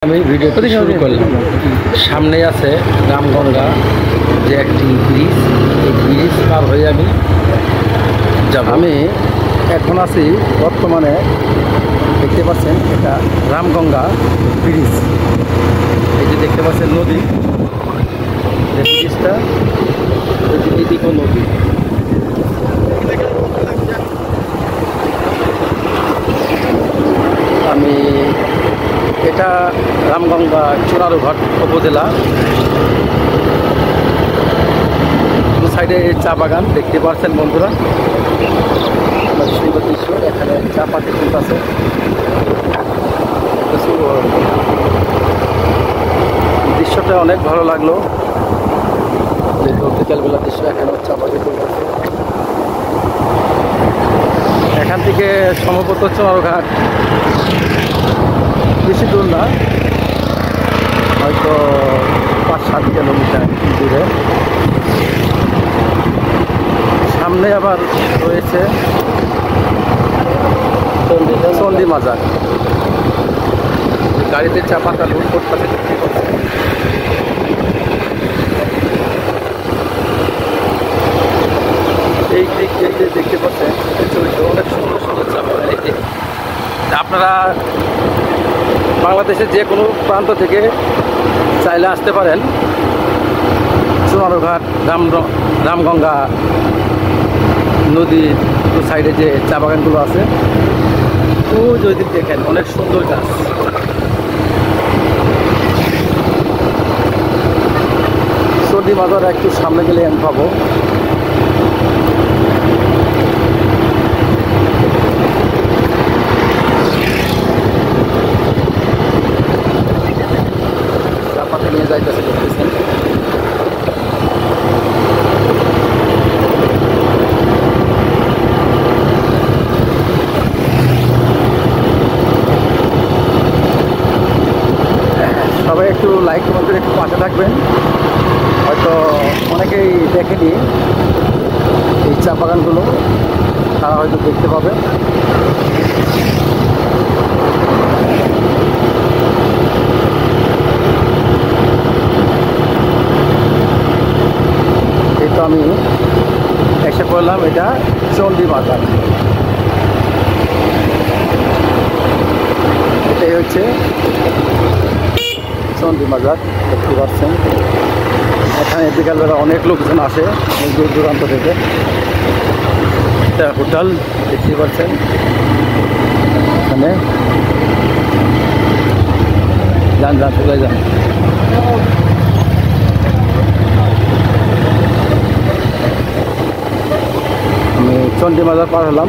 আমি ভিডিও শুরু করলাম। সামনে আছে রামগঙ্গা যে একটি ব্রিজ, এই ব্রিজ পার হয়ে আমি যাব। আমি এখন আছি বর্তমানে, দেখতে পাচ্ছেন এটা রামগঙ্গা ব্রিজ। এই যে দেখতে পাচ্ছেন নদী, যে ব্রিজটা এদিকেও নদী। আমি এটা রামগঙ্গা চুনারুঘাট উপজেলা। সাইডে চা বাগান দেখতে পাচ্ছেন বন্ধুরা, সুন্দর দৃশ্য। এখানে চা পাতি ফুল আছে, দৃশ্যটা অনেক ভালো লাগলো। যেহেতু বিকালবেলা দৃশ্য, এখানে চা পাতি ফুল আছে। এখান থেকে সম্ভবত চুনারুঘাট বেশি দূর না, হয়তো 5-7 কিলোমিটার দূরে। সামনে আবার রয়েছে চন্ডী মাজার। গাড়িতে চা পাতা লোড করতে এই দিক থেকে দেখতে পাচ্ছেন অনেক সুন্দর সুন্দর চা পাতা। আপনারা বাংলাদেশের যে কোনো প্রান্ত থেকে চাইলে আসতে পারেন। চুনারুঘাট রামগঙ্গা নদীর সাইডে যে চা বাগানগুলো আছে, ও যদি দেখেন অনেক সুন্দর গাছ। চন্ডী মাজার একটু সামনে গেলে আমি পাবো। চা পাতা নিয়ে যাইতেছে, দেখতেছেন। সবাই একটু লাইক কমেন্ট করে একটু পাশে থাকবেন। হয়তো অনেকেই দেখেনি এই চা বাগানগুলো, তারা হয়তো দেখতে পাবে। এই তো আমি এসে পড়লাম, এটা চন্ডী মাজার। এটাই হচ্ছে চন্ডী মাজার, দেখতে পাচ্ছেন। এখানে বিকালবেলা অনেক লোকজন আসে, অনেক দূর দূরান্ত থেকে। এটা হোটেল, দেখতে পাচ্ছেন। এখানে যান চলে যান। আমি চন্ডী মাজার পার হলাম।